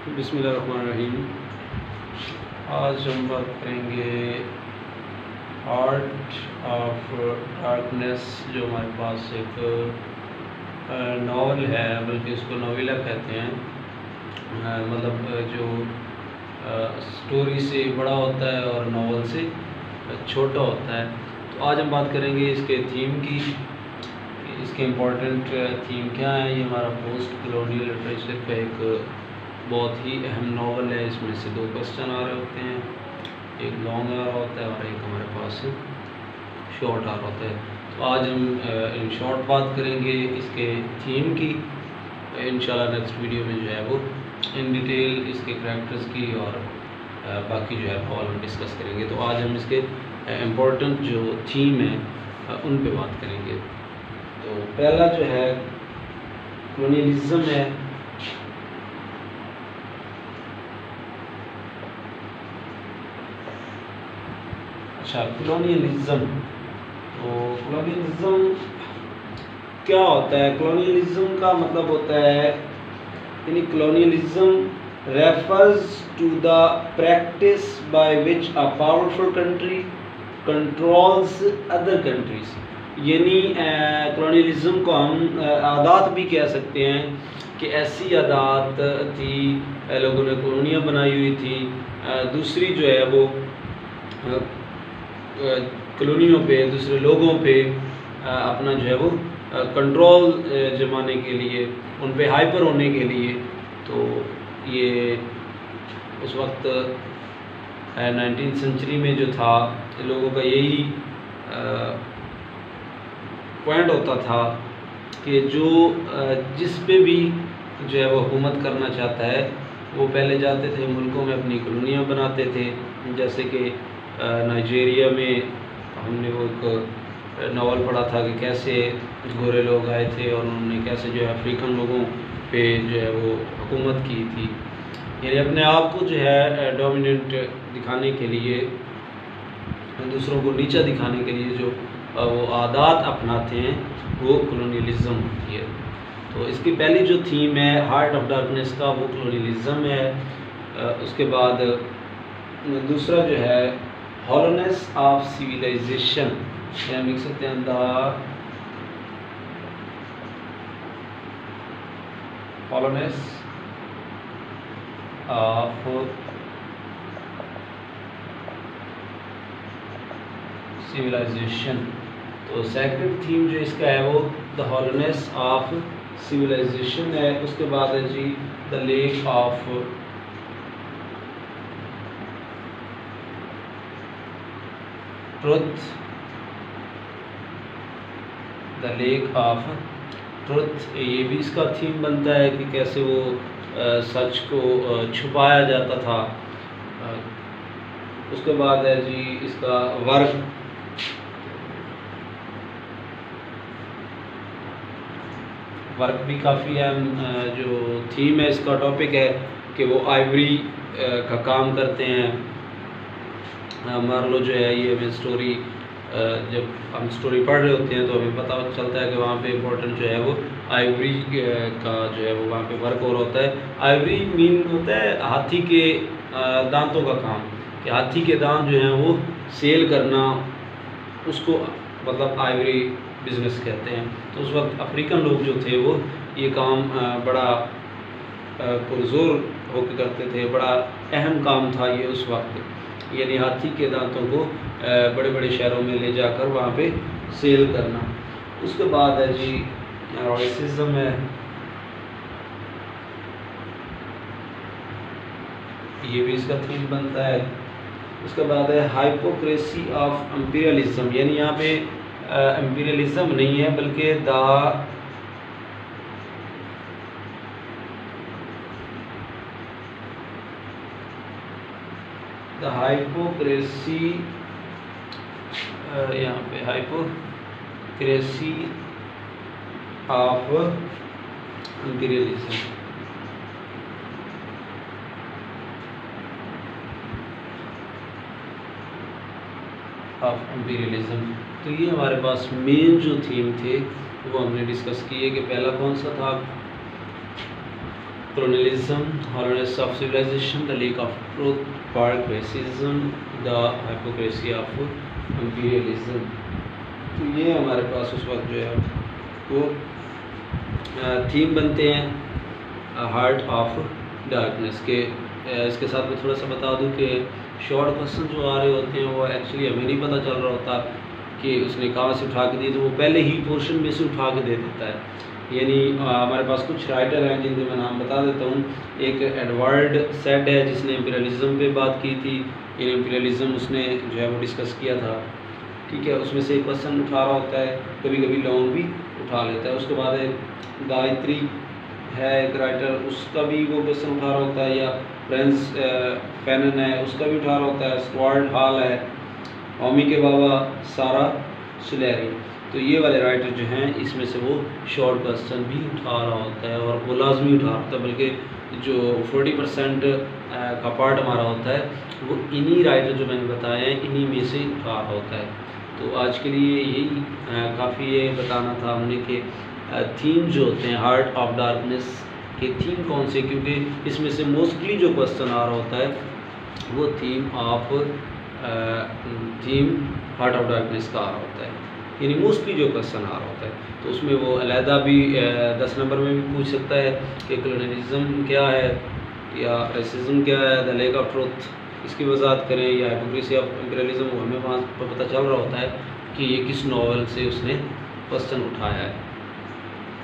बिस्मिल्लाहिर्रहमानिर्रहीम। आज हम बात करेंगे आर्ट ऑफ डार्कनेस, जो हमारे पास एक नावल है, बल्कि उसको नोवेला कहते हैं। मतलब जो स्टोरी से बड़ा होता है और नावल से छोटा होता है। तो आज हम बात करेंगे इसके थीम की, इसके इम्पोर्टेंट थीम क्या है। ये हमारा पोस्ट कॉलोनियल लिटरेचर का एक बहुत ही अहम नावल है। इसमें से दो क्वेश्चन आ रहे होते हैं, एक लॉन्ग आ रहा होता है और एक हमारे पास शॉर्ट आ रहा होता है। तो आज हम इन शॉर्ट बात करेंगे इसके थीम की। इंशाल्लाह नेक्स्ट वीडियो में जो है वो इन डिटेल इसके करैक्टर्स की और बाकी जो है ऑल हम डिस्कस करेंगे। तो आज हम इसके इम्पोर्टेंट जो थीम है उन पे बात करेंगे। तो पहला जो है कॉलोनियलिज्म है। अच्छा, कॉलोनियलिज्म। तो कॉलोनियलिज्म क्या होता है? कॉलोनियलिज्म का मतलब होता है, यानी colonialism refers to the practice by which a powerful country controls other countries. यानी कॉलोनियलिज्म को हम आदात भी कह सकते हैं कि ऐसी आदात थी, लोगों ने कॉलोनियाँ बनाई हुई थी। दूसरी जो है वो कॉलोनियों पे, दूसरे लोगों पे अपना जो है वो कंट्रोल जमाने के लिए, उन पे हाइपर होने के लिए। तो ये उस वक्त 19th सेंचुरी में जो था, लोगों का यही पॉइंट होता था कि जो जिस पे भी जो है वो हुकूमत करना चाहता है, वो पहले जाते थे मुल्कों में अपनी कॉलोनियाँ बनाते थे। जैसे कि नाइजीरिया में हमने वो एक नावल पढ़ा था कि कैसे गोरे लोग आए थे और उन्होंने कैसे जो है अफ्रीकन लोगों पे जो है वो हुकूमत की थी। यानी अपने आप को जो है डोमिनेंट दिखाने के लिए, दूसरों को नीचा दिखाने के लिए जो वो आदात अपनाते हैं, वो कॉलोनियलिज्म होती है। तो इसकी पहली जो थीम है हार्ट ऑफ डार्कनेस का, वो कॉलोनियलिज्म है। उसके बाद दूसरा जो है हॉलोनेस ऑफ सिविलाइजेशन, या लिख सकते हैं द हॉलोनेस ऑफ सिविलाइजेशन। तो सेकंड थीम जो इसका है वो द हॉलोनेस ऑफ सिविलाइजेशन है। उसके बाद है जी the lake of truth, the lake of truth. ये भी इसका थीम बनता है कि कैसे वो सच को छुपाया जाता था। उसके बाद है जी इसका वर्क, वर्क भी काफ़ी अहम जो थीम है, इसका टॉपिक है कि वो आइवरी का काम करते हैं। मान लो जो है ये हमें स्टोरी, जब हम स्टोरी पढ़ रहे होते हैं तो हमें पता चलता है कि वहाँ पे इम्पोर्टेंट जो है वो आइवरी का जो है वो वहाँ पे वर्क और होता है। आइवरी मीन होता है हाथी के दांतों का काम, कि हाथी के दांत जो हैं वो सेल करना, उसको मतलब आइवरी बिजनेस कहते हैं। तो उस वक्त अफ्रीकन लोग जो थे वो ये काम बड़ा पुरजोर होकर करते थे, बड़ा अहम काम था ये उस वक्त। यानी हाथी के दांतों को बड़े बड़े शहरों में ले जाकर वहाँ पे सेल करना। उसके बाद है जी रॉयसिज्म है। ये भी इसका थीम बनता है। उसके बाद है हाइपोक्रेसी ऑफ एम्पीरियलिज्म। यानी यहाँ पे एम्पीरियलिज्म नहीं है, बल्कि द हाइपोक्रेसी, यहाँ पे hypocrisy of imperialism. Of imperialism. तो ये हमारे पास मेन जो थीम थे वो हमने डिस्कस किए कि पहला कौन सा था, colonialism, hollowness of civilization, the leak of truth, barbarism, the hypocrisy of imperialism। तो ये हमारे पास उस वक्त जो है वो थीम बनते हैं हार्ट ऑफ डार्कनेस के। इसके साथ मैं थोड़ा सा बता दूं कि शॉर्ट क्वेश्चन जो आ रहे होते हैं वो एक्चुअली हमें नहीं पता चल रहा होता कि उसने कहाँ से उठा के दी, तो वो पहले ही पोर्शन में से उठा के दे देता है। यानी हमारे पास कुछ राइटर हैं जिनके मैं नाम बता देता हूँ। एक एडवर्ड सेड है जिसने इंपीरियलिज्म पे बात की थी। इन इंपीरियलिज्म उसने जो है वो डिस्कस किया था, ठीक है। उसमें से एक क्वेश्चन उठा रहा होता है, कभी कभी लॉन्ग भी उठा लेता है। उसके बाद एक गायत्री है एक राइटर, उसका भी वो क्वेश्चन उठा रहा होता है, या फ्रेंस फैनन है उसका भी उठा रहा होता है, स्टुअर्ट हॉल है, ओमी के बाबा, सारा सुलेरी। तो ये वाले राइटर जो हैं इसमें से वो शॉर्ट क्वेश्चन भी उठा रहा होता है, और वो लाजमी उठा रहा होता है, बल्कि जो 40% का पार्ट हमारा होता है वो इन्हीं राइटर जो मैंने बताए हैं इन्हीं में से उठा रहा होता है। तो आज के लिए यही काफ़ी ये बताना था हमने कि थीम जो होते हैं हार्ट ऑफ डार्कनेस के थीम कौन से, क्योंकि इसमें से मोस्टली जो क्वेश्चन आ रहा होता है वो थीम हार्ट ऑफ डार्कनेस का आ रहा होता है, यानी मोस्टली जो क्वेश्चन आ रहा होता है। तो उसमें वो अलहदा भी 10 नंबर में भी पूछ सकता है कि कॉलोनियलिज्म क्या है या रेसिज्म क्या है, द लेक ऑफ ट्रुथ इसकी वजाहत करें, या हिपोक्रेसी ऑफ इंपीरियलिज्म, हमें वहाँ पर पता चल रहा होता है कि ये किस नॉवल से उसने क्वेश्चन उठाया है।